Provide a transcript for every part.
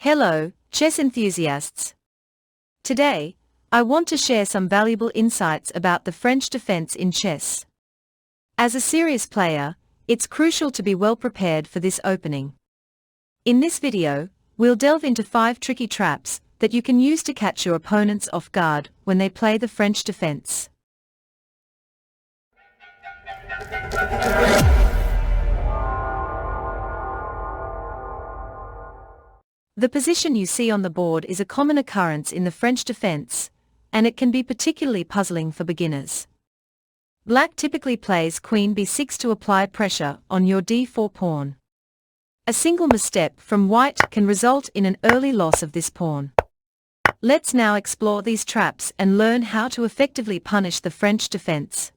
Hello, chess enthusiasts. Today, I want to share some valuable insights about the French defense in chess. As a serious player, it's crucial to be well prepared for this opening. In this video, we'll delve into 5 tricky traps that you can use to catch your opponents off guard when they play the French defense. The position you see on the board is a common occurrence in the French defense, and it can be particularly puzzling for beginners. Black typically plays Queen b6 to apply pressure on your d4 pawn. A single misstep from White can result in an early loss of this pawn. Let's now explore these traps and learn how to effectively punish the French defense.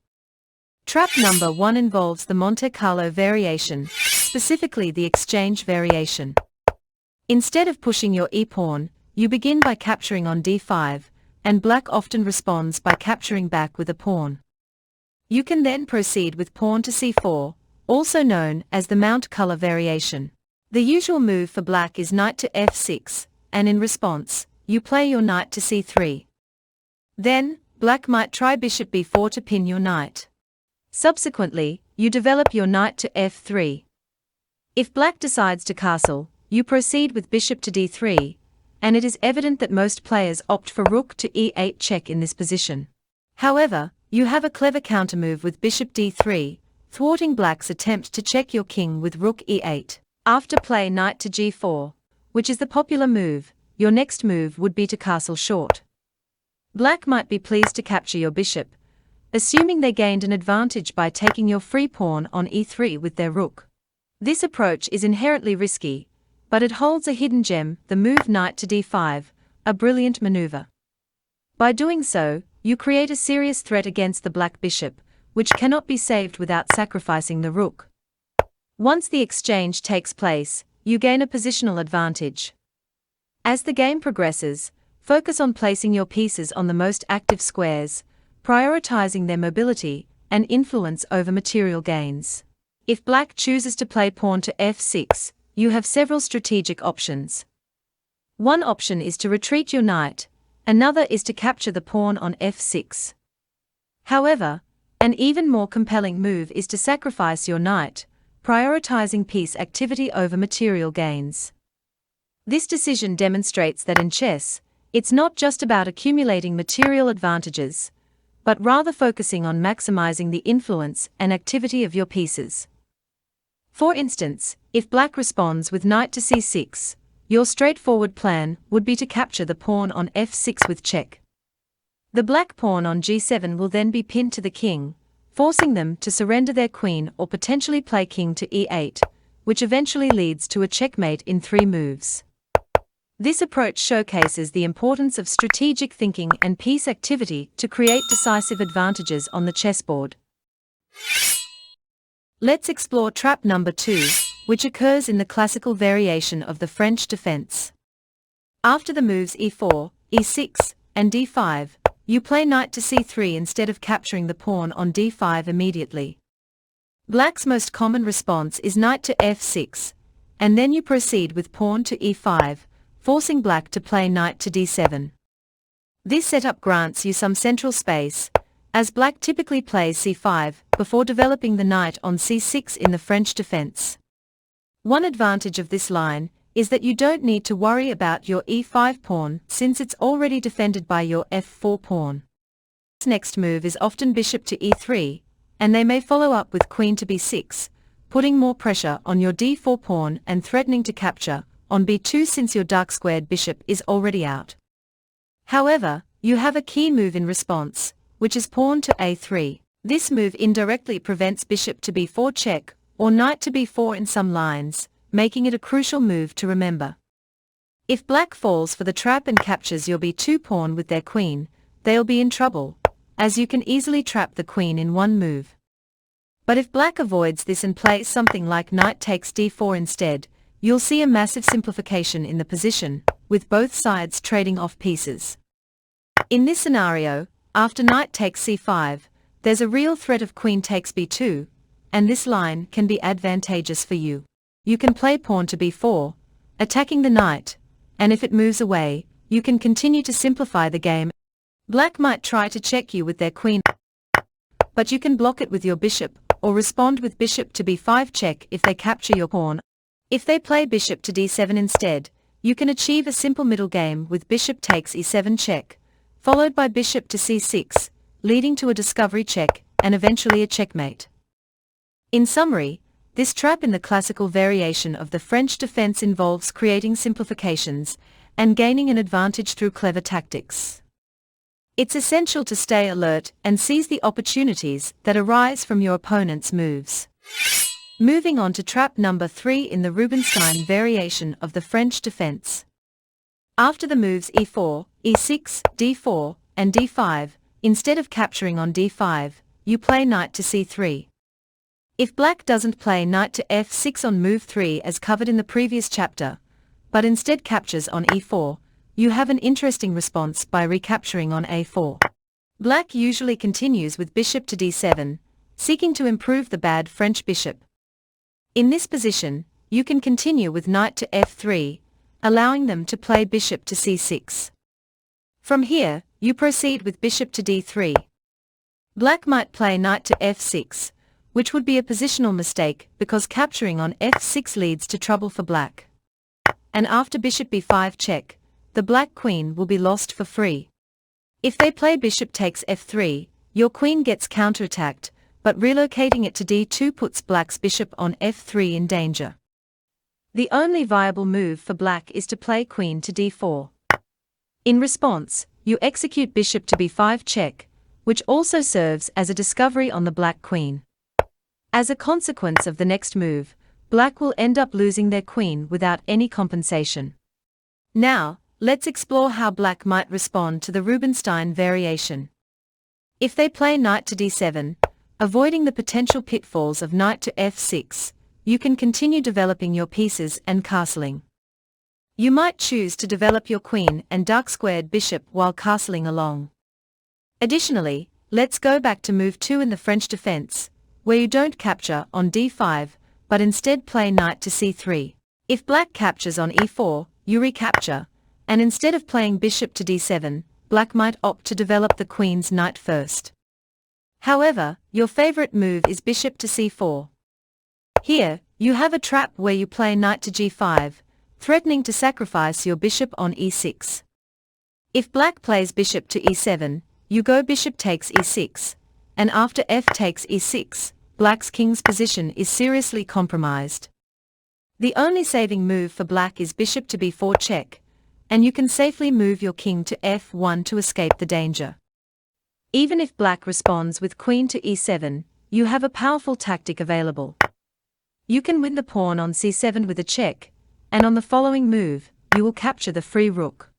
Trap number 1 involves the Monte Carlo variation, specifically the exchange variation. Instead of pushing your e-pawn, you begin by capturing on d5, and Black often responds by capturing back with a pawn. You can then proceed with pawn to c4, also known as the Mount Color variation. The usual move for Black is knight to f6, and in response, you play your knight to c3. Then, Black might try bishop b4 to pin your knight. Subsequently, you develop your knight to f3. If Black decides to castle, you proceed with bishop to d3, and it is evident that most players opt for rook to e8 check in this position. However, you have a clever countermove with bishop d3, thwarting Black's attempt to check your king with rook e8. After play knight to g4, which is the popular move, your next move would be to castle short. Black might be pleased to capture your bishop, assuming they gained an advantage by taking your free pawn on e3 with their rook. This approach is inherently risky, but it holds a hidden gem, the move knight to d5, a brilliant maneuver. By doing so, you create a serious threat against the Black bishop, which cannot be saved without sacrificing the rook. Once the exchange takes place, you gain a positional advantage. As the game progresses, focus on placing your pieces on the most active squares, prioritizing their mobility and influence over material gains. If Black chooses to play pawn to f6, you have several strategic options. One option is to retreat your knight, another is to capture the pawn on f6. However, an even more compelling move is to sacrifice your knight, prioritizing piece activity over material gains. This decision demonstrates that in chess, it's not just about accumulating material advantages, but rather focusing on maximizing the influence and activity of your pieces. For instance, if Black responds with knight to c6, your straightforward plan would be to capture the pawn on f6 with check. The Black pawn on g7 will then be pinned to the king, forcing them to surrender their queen or potentially play king to e8, which eventually leads to a checkmate in 3 moves. This approach showcases the importance of strategic thinking and piece activity to create decisive advantages on the chessboard. Let's explore trap number 2, which occurs in the classical variation of the French defense. After the moves e4, e6, and d5, you play knight to c3 instead of capturing the pawn on d5 immediately. Black's most common response is knight to f6, and then you proceed with pawn to e5, forcing Black to play knight to d7. This setup grants you some central space, as Black typically plays c5 before developing the knight on c6 in the French defense. One advantage of this line is that you don't need to worry about your e5 pawn since it's already defended by your f4 pawn. This next move is often bishop to e3, and they may follow up with queen to b6, putting more pressure on your d4 pawn and threatening to capture on b2 since your dark-squared bishop is already out. However, you have a key move in response, which is pawn to a3. This move indirectly prevents bishop to b4 check, or knight to b4 in some lines, making it a crucial move to remember. If Black falls for the trap and captures your b2 pawn with their queen, they'll be in trouble, as you can easily trap the queen in one move. But if Black avoids this and plays something like knight takes d4 instead, you'll see a massive simplification in the position, with both sides trading off pieces. In this scenario, after knight takes c5, there's a real threat of queen takes b2, and this line can be advantageous for you. You can play pawn to b4, attacking the knight, and if it moves away, you can continue to simplify the game. Black might try to check you with their queen, but you can block it with your bishop, or respond with bishop to b5 check if they capture your pawn. If they play bishop to d7 instead, you can achieve a simple middle game with bishop takes e7 check, followed by bishop to c6, leading to a discovery check, and eventually a checkmate. In summary, this trap in the classical variation of the French defense involves creating simplifications and gaining an advantage through clever tactics. It's essential to stay alert and seize the opportunities that arise from your opponent's moves. Moving on to trap number 3 in the Rubinstein variation of the French defense. After the moves e4, e6, d4, and d5, instead of capturing on d5, you play knight to c3. If black doesn't play knight to f6 on move 3 as covered in the previous chapter, but instead captures on e4, you have an interesting response by recapturing on a4. Black usually continues with bishop to d7, seeking to improve the bad French bishop. In this position, you can continue with knight to f3, allowing them to play bishop to c6. From here, you proceed with bishop to d3. Black might play knight to f6, which would be a positional mistake because capturing on f6 leads to trouble for black. And after bishop b5 check, the black queen will be lost for free. If they play bishop takes f3, your queen gets counterattacked, but relocating it to d2 puts black's bishop on f3 in danger. The only viable move for black is to play queen to d4. In response, you execute bishop to b5 check, which also serves as a discovery on the black queen. As a consequence of the next move, black will end up losing their queen without any compensation. Now, let's explore how black might respond to the Rubinstein variation. If they play knight to d7, avoiding the potential pitfalls of knight to f6, you can continue developing your pieces and castling. You might choose to develop your queen and dark-squared bishop while castling along. Additionally, let's go back to move 2 in the French defense, where you don't capture on d5, but instead play knight to c3. If black captures on e4, you recapture, and instead of playing bishop to d7, black might opt to develop the queen's knight first. However, your favorite move is bishop to c4. Here, you have a trap where you play knight to g5, threatening to sacrifice your bishop on e6. If black plays bishop to e7, you go bishop takes e6, and after f takes e6, black's king's position is seriously compromised. The only saving move for black is bishop to b4 check, and you can safely move your king to f1 to escape the danger. Even if black responds with queen to e7, you have a powerful tactic available. You can win the pawn on c7 with a check, and on the following move, you will capture the free rook.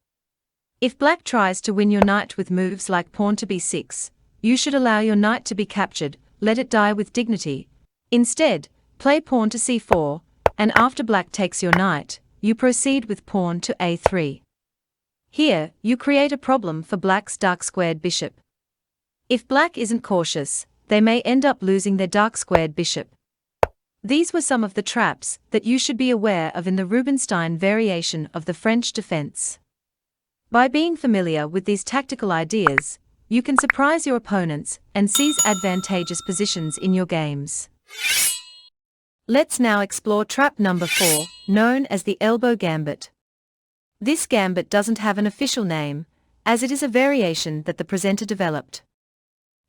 If black tries to win your knight with moves like pawn to b6, you should allow your knight to be captured, let it die with dignity. Instead, play pawn to c4, and after black takes your knight, you proceed with pawn to a3. Here, you create a problem for black's dark-squared bishop. If black isn't cautious, they may end up losing their dark-squared bishop. These were some of the traps that you should be aware of in the Rubinstein variation of the French defense. By being familiar with these tactical ideas, you can surprise your opponents and seize advantageous positions in your games. Let's now explore trap number 4, known as the Elbow Gambit. This gambit doesn't have an official name, as it is a variation that the presenter developed.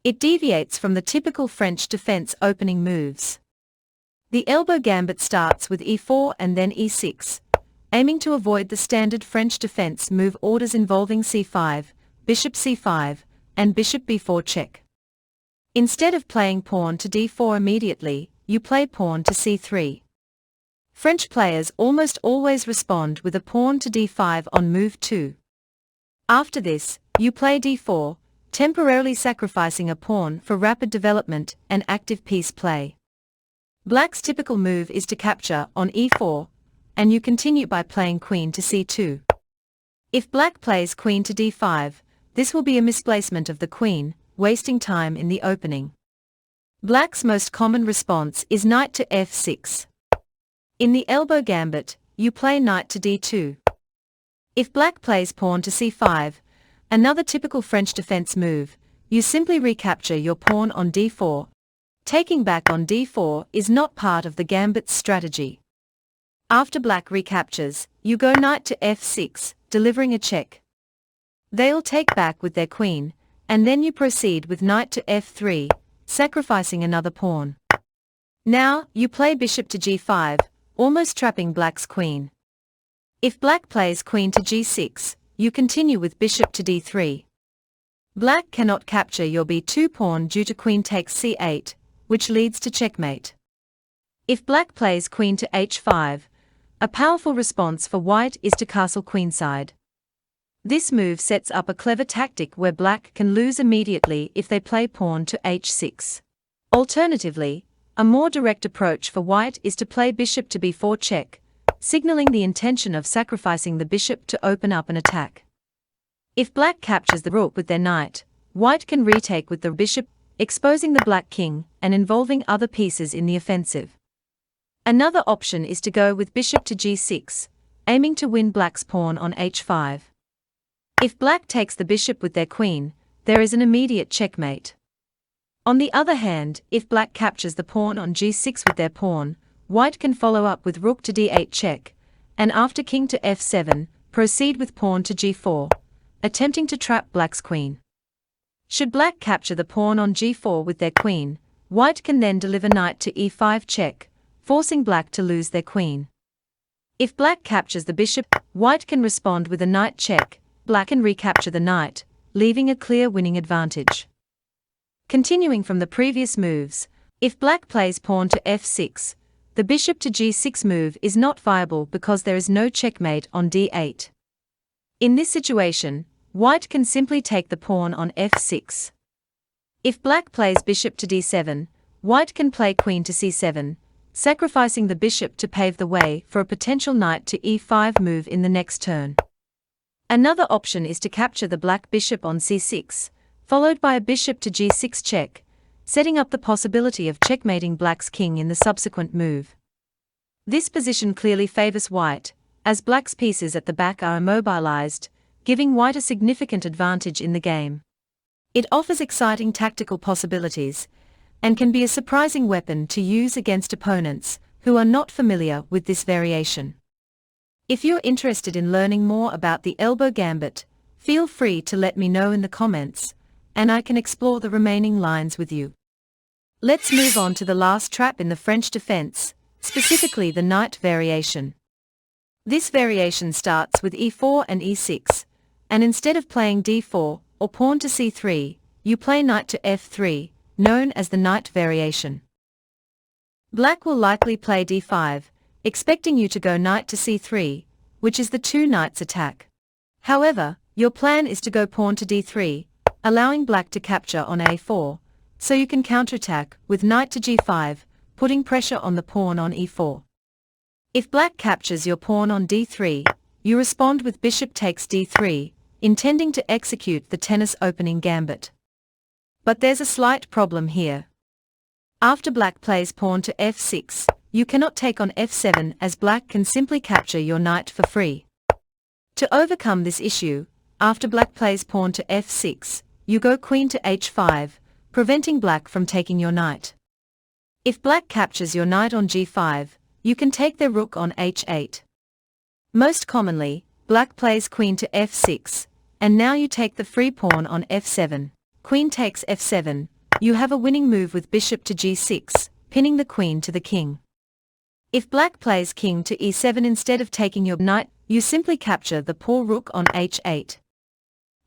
It deviates from the typical French defense opening moves. The elbow gambit starts with e4 and then e6, aiming to avoid the standard French defense move orders involving c5, bishop c5, and bishop b4 check. Instead of playing pawn to d4 immediately, you play pawn to c3. French players almost always respond with a pawn to d5 on move 2. After this, you play d4, temporarily sacrificing a pawn for rapid development and active piece play. Black's typical move is to capture on e4, and you continue by playing queen to c2. If black plays queen to d5, this will be a misplacement of the queen, wasting time in the opening. Black's most common response is knight to f6. In the elbow gambit, you play knight to d2. If black plays pawn to c5, another typical French defense move, you simply recapture your pawn on d4. Taking back on d4 is not part of the Gambit's strategy. After black recaptures, you go knight to f6, delivering a check. They'll take back with their queen, and then you proceed with knight to f3, sacrificing another pawn. Now, you play bishop to g5, almost trapping black's queen. If black plays queen to g6, you continue with bishop to d3. Black cannot capture your b2 pawn due to queen takes c8, which leads to checkmate. If black plays queen to h5, a powerful response for white is to castle queenside. This move sets up a clever tactic where black can lose immediately if they play pawn to h6. Alternatively, a more direct approach for white is to play bishop to b4 check, signaling the intention of sacrificing the bishop to open up an attack. If black captures the rook with their knight, white can retake with the bishop, exposing the black king and involving other pieces in the offensive. Another option is to go with bishop to g6, aiming to win black's pawn on h5. If black takes the bishop with their queen, there is an immediate checkmate. On the other hand, if black captures the pawn on g6 with their pawn, white can follow up with rook to d8 check, and after king to f7, proceed with pawn to g4, attempting to trap black's queen. Should black capture the pawn on g4 with their queen, white can then deliver knight to e5 check, forcing black to lose their queen. If black captures the bishop, white can respond with a knight check, black can recapture the knight, leaving a clear winning advantage. Continuing from the previous moves, if black plays pawn to f6, the bishop to g6 move is not viable because there is no checkmate on d8. In this situation, white can simply take the pawn on f6. If black plays bishop to d7, white can play queen to c7, sacrificing the bishop to pave the way for a potential knight to e5 move in the next turn. Another option is to capture the black bishop on c6, followed by a bishop to g6 check, setting up the possibility of checkmating black's king in the subsequent move. This position clearly favors white, as black's pieces at the back are immobilized, giving white a significant advantage in the game. It offers exciting tactical possibilities, and can be a surprising weapon to use against opponents who are not familiar with this variation. If you're interested in learning more about the elbow gambit, feel free to let me know in the comments, and I can explore the remaining lines with you. Let's move on to the last trap in the French defense, specifically the knight variation. This variation starts with e4 and e6, and instead of playing d4 or pawn to c3, you play knight to f3, known as the knight variation. Black will likely play d5, expecting you to go knight to c3, which is the two knights attack. However, your plan is to go pawn to d3, allowing black to capture on a4, so you can counterattack with knight to g5, putting pressure on the pawn on e4. If black captures your pawn on d3, you respond with bishop takes d3, intending to execute the tennis opening gambit. But there's a slight problem here. After black plays pawn to f6, you cannot take on f7 as black can simply capture your knight for free. To overcome this issue, after black plays pawn to f6, you go queen to h5, preventing black from taking your knight. If black captures your knight on g5, you can take their rook on h8. Most commonly, black plays queen to f6, and now you take the free pawn on f7. Queen takes f7, you have a winning move with bishop to g6, pinning the queen to the king. If black plays king to e7 instead of taking your knight, you simply capture the poor rook on h8.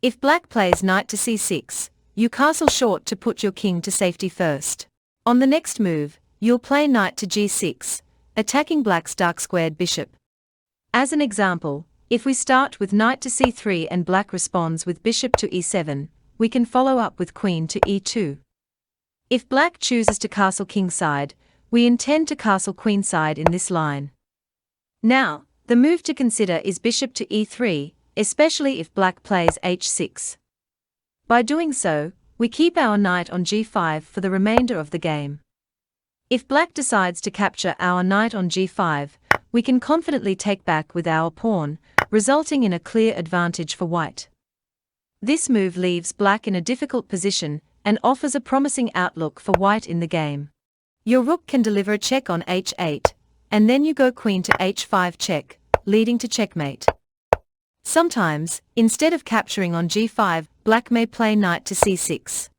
If black plays knight to c6, you castle short to put your king to safety first. On the next move, you'll play knight to g6, attacking black's dark-squared bishop. As an example, if we start with knight to c3 and black responds with bishop to e7, we can follow up with queen to e2. If black chooses to castle kingside, we intend to castle queenside in this line. Now, the move to consider is bishop to e3, especially if black plays h6. By doing so, we keep our knight on g5 for the remainder of the game. If black decides to capture our knight on g5, we can confidently take back with our pawn, resulting in a clear advantage for white. This move leaves black in a difficult position and offers a promising outlook for white in the game. Your rook can deliver a check on h8, and then you go queen to h5 check, leading to checkmate. Sometimes, instead of capturing on g5, black may play knight to c6.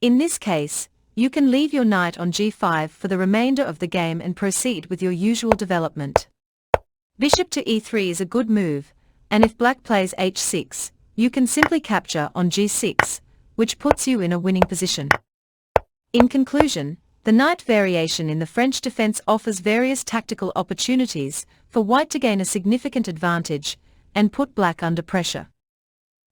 In this case, you can leave your knight on g5 for the remainder of the game and proceed with your usual development. Bishop to e3 is a good move, and if black plays h6, you can simply capture on g6, which puts you in a winning position. In conclusion, the knight variation in the French defense offers various tactical opportunities for white to gain a significant advantage and put black under pressure.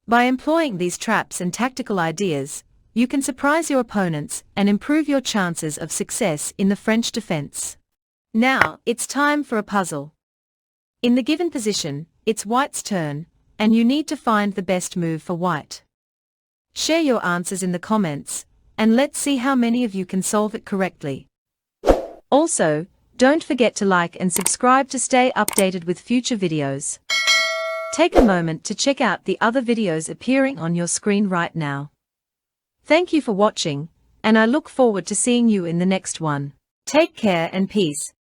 By employing these traps and tactical ideas, you can surprise your opponents and improve your chances of success in the French defense. Now, it's time for a puzzle. In the given position, it's white's turn, and you need to find the best move for white. Share your answers in the comments, and let's see how many of you can solve it correctly. Also, don't forget to like and subscribe to stay updated with future videos. Take a moment to check out the other videos appearing on your screen right now. Thank you for watching, and I look forward to seeing you in the next one. Take care and peace.